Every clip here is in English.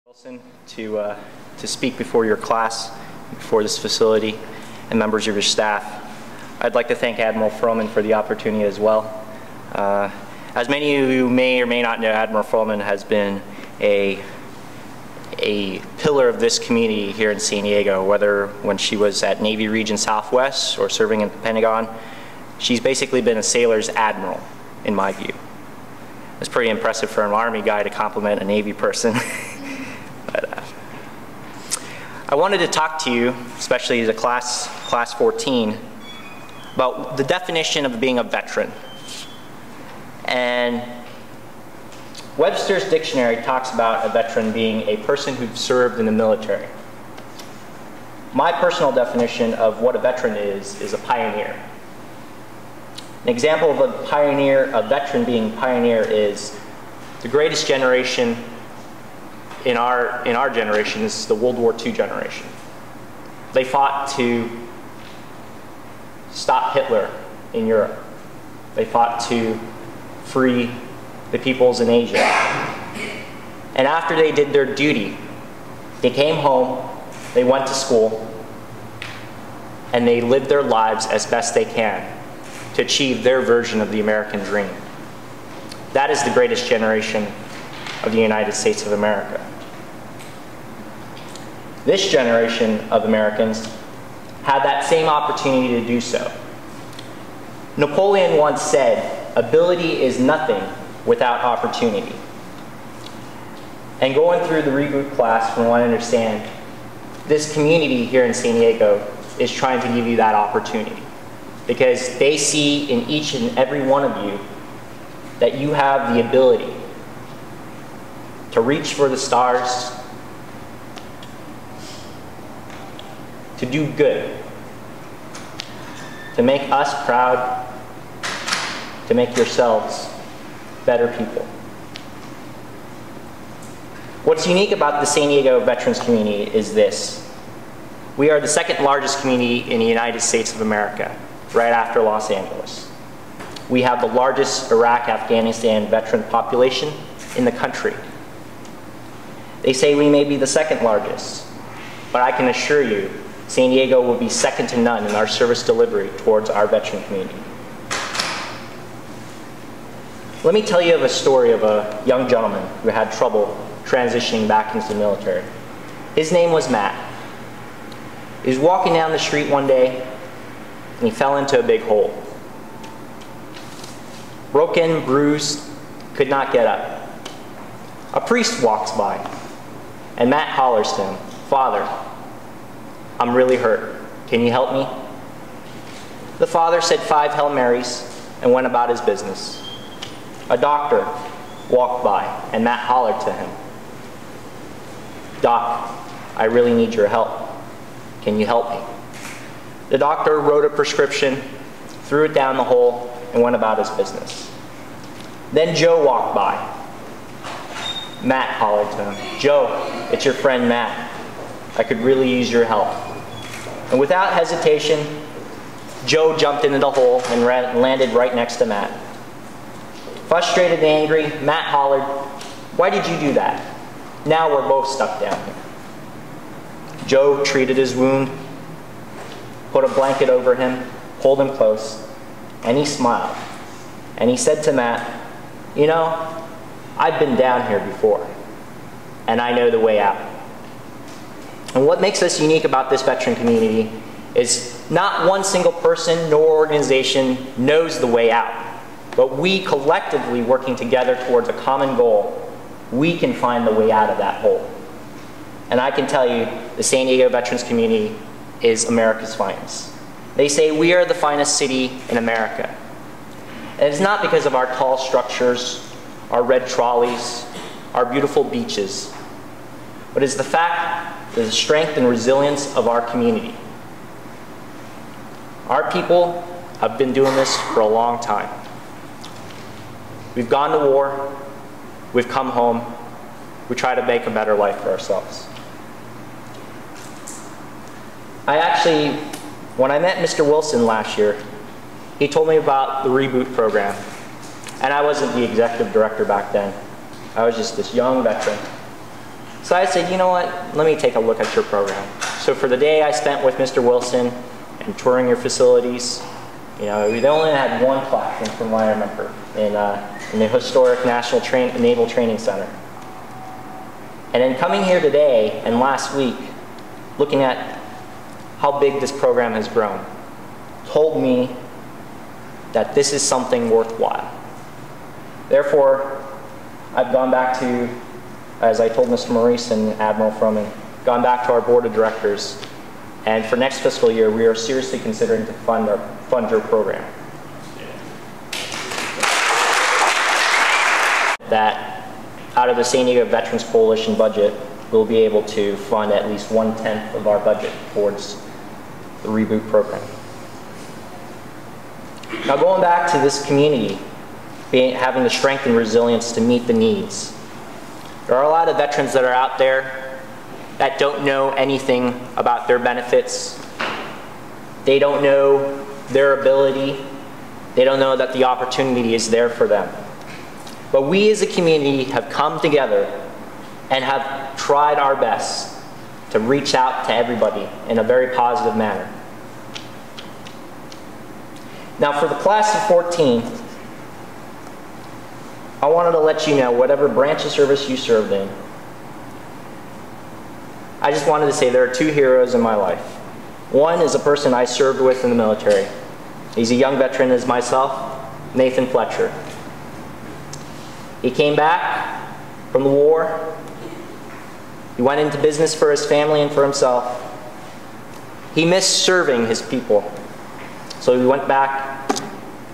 Wilson to speak before your class, before this facility, and members of your staff. I'd like to thank Admiral Froman for the opportunity as well. As many of you may or may not know, Admiral Froman has been a pillar of this community here in San Diego, whether when she was at Navy Region Southwest or serving in the Pentagon. She's basically been a sailor's admiral, in my view. It's pretty impressive for an Army guy to compliment a Navy person. But, I wanted to talk to you, especially as a class 14, about the definition of being a veteran. And Webster's dictionary talks about a veteran being a person who served in the military. My personal definition of what a veteran is a pioneer. An example of a pioneer, a veteran being pioneer, is the greatest generation in our generation is the World War II generation. They fought to stop Hitler in Europe. They fought to free the peoples in Asia. And after they did their duty, they came home, they went to school, and they lived their lives as best they can to achieve their version of the American dream. That is the greatest generation of the United States of America. This generation of Americans had that same opportunity to do so. Napoleon once said, "Ability is nothing without opportunity." And going through the REBOOT class, from what I understand, this community here in San Diego is trying to give you that opportunity, because they see in each and every one of you that you have the ability to reach for the stars, to do good, to make us proud, to make yourselves better people. What's unique about the San Diego Veterans community is this. We are the second largest community in the United States of America, right after Los Angeles. We have the largest Iraq-Afghanistan veteran population in the country. They say we may be the second largest, but I can assure you San Diego will be second to none in our service delivery towards our veteran community. Let me tell you of a story of a young gentleman who had trouble transitioning back into the military. His name was Matt. He was walking down the street one day and he fell into a big hole. Broken, bruised, could not get up. A priest walks by and Matt hollers to him, "Father, I'm really hurt. Can you help me?" The father said 5 Hail Marys and went about his business. A doctor walked by and Matt hollered to him, "Doc, I really need your help. Can you help me?" The doctor wrote a prescription, threw it down the hole, and went about his business. Then Joe walked by. Matt hollered to him, "Joe, it's your friend Matt. I could really use your help." And without hesitation, Joe jumped into the hole and landed right next to Matt. Frustrated and angry, Matt hollered, "Why did you do that? Now we're both stuck down here." Joe treated his wound, put a blanket over him, pulled him close, and he smiled. And he said to Matt, "You know, I've been down here before, and I know the way out." And what makes us unique about this veteran community is not one single person nor organization knows the way out, but we collectively working together towards a common goal, we can find the way out of that hole. And I can tell you, the San Diego Veterans community is America's finest. They say we are the finest city in America. And it's not because of our tall structures, our red trolleys, our beautiful beaches, but it's the fact the strength and resilience of our community. Our people have been doing this for a long time. We've gone to war, we've come home, we try to make a better life for ourselves. When I met Mr. Wilson last year, he told me about the REBOOT program, and I wasn't the executive director back then. I was just this young veteran. So I said, you know what, let me take a look at your program. So for the day I spent with Mr. Wilson and touring your facilities, you know, they only had one classroom from what I remember in the historic National Naval Training Center. And then coming here today and last week, looking at how big this program has grown, told me that this is something worthwhile. Therefore, I've gone back to, as I told Mr. Maurice and Admiral Froman, gone back to our board of directors, and for next fiscal year, we are seriously considering to fund your program. That out of the San Diego Veterans Coalition budget, we'll be able to fund at least 1/10 of our budget towards the REBOOT program. Now going back to this community, having the strength and resilience to meet the needs. There are a lot of veterans that are out there that don't know anything about their benefits. They don't know their ability. They don't know that the opportunity is there for them. But we as a community have come together and have tried our best to reach out to everybody in a very positive manner. Now for the class of 14, I wanted to let you know whatever branch of service you served in. I just wanted to say there are two heroes in my life. One is a person I served with in the military. He's a young veteran as myself, Nathan Fletcher. He came back from the war. He went into business for his family and for himself. He missed serving his people. So he went back,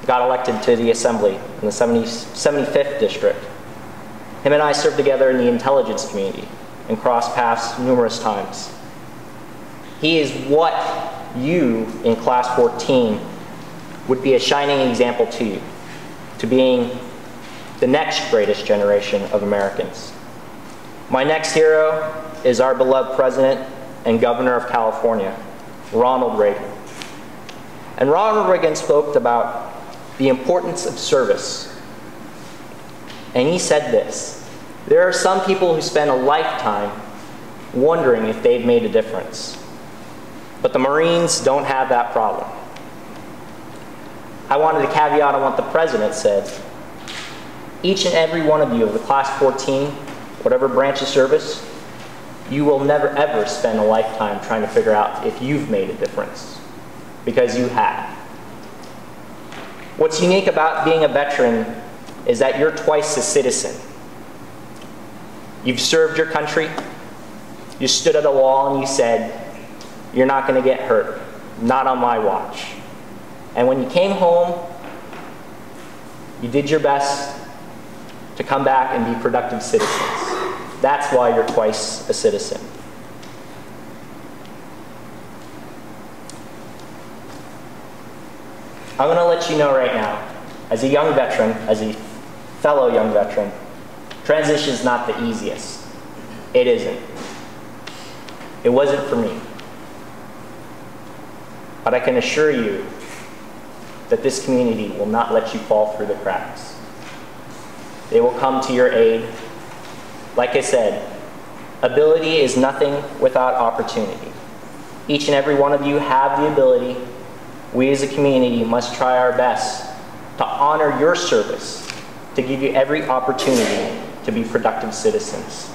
got elected to the Assembly in the 75th District. Him and I served together in the intelligence community and crossed paths numerous times. He is what you in Class 14 would be a shining example to you, to being the next greatest generation of Americans. My next hero is our beloved President and Governor of California, Ronald Reagan. And Ronald Reagan spoke about the importance of service. And he said this: there are some people who spend a lifetime wondering if they've made a difference. But the Marines don't have that problem. I wanted to caveat on what the President said. Each and every one of you of the Class 14, whatever branch of service, you will never ever spend a lifetime trying to figure out if you've made a difference, because you have. What's unique about being a veteran is that you're twice a citizen. You've served your country, you stood at a wall and you said, you're not going to get hurt, not on my watch. And when you came home, you did your best to come back and be productive citizens. That's why you're twice a citizen. I'm going to let you know right now, as a young veteran, as a fellow young veteran, transition is not the easiest. It isn't. It wasn't for me. But I can assure you that this community will not let you fall through the cracks. They will come to your aid. Like I said, ability is nothing without opportunity. Each and every one of you have the ability. We as a community must try our best to honor your service, to give you every opportunity to be productive citizens.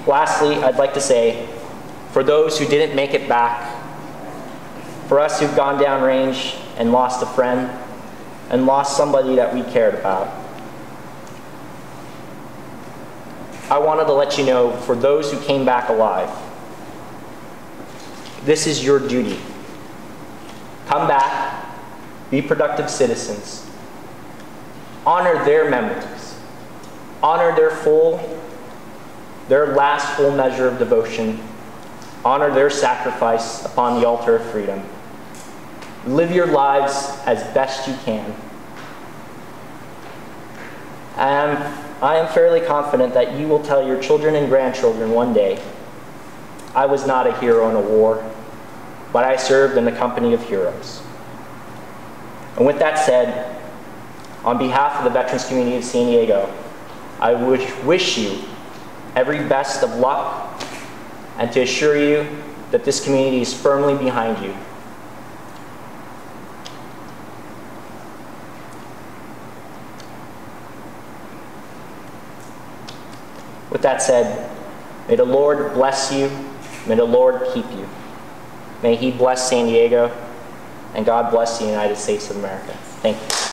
Lastly, I'd like to say, for those who didn't make it back, for us who've gone downrange and lost a friend, and lost somebody that we cared about, I wanted to let you know, for those who came back alive, this is your duty. Come back, be productive citizens, honor their memories, honor their last full measure of devotion, honor their sacrifice upon the altar of freedom. Live your lives as best you can. I am fairly confident that you will tell your children and grandchildren one day, I was not a hero in a war, but I served in the company of heroes. And with that said, on behalf of the veterans community of San Diego, I wish you every best of luck and to assure you that this community is firmly behind you. With that said, may the Lord bless you. May the Lord keep you. May He bless San Diego, and God bless the United States of America. Thank you.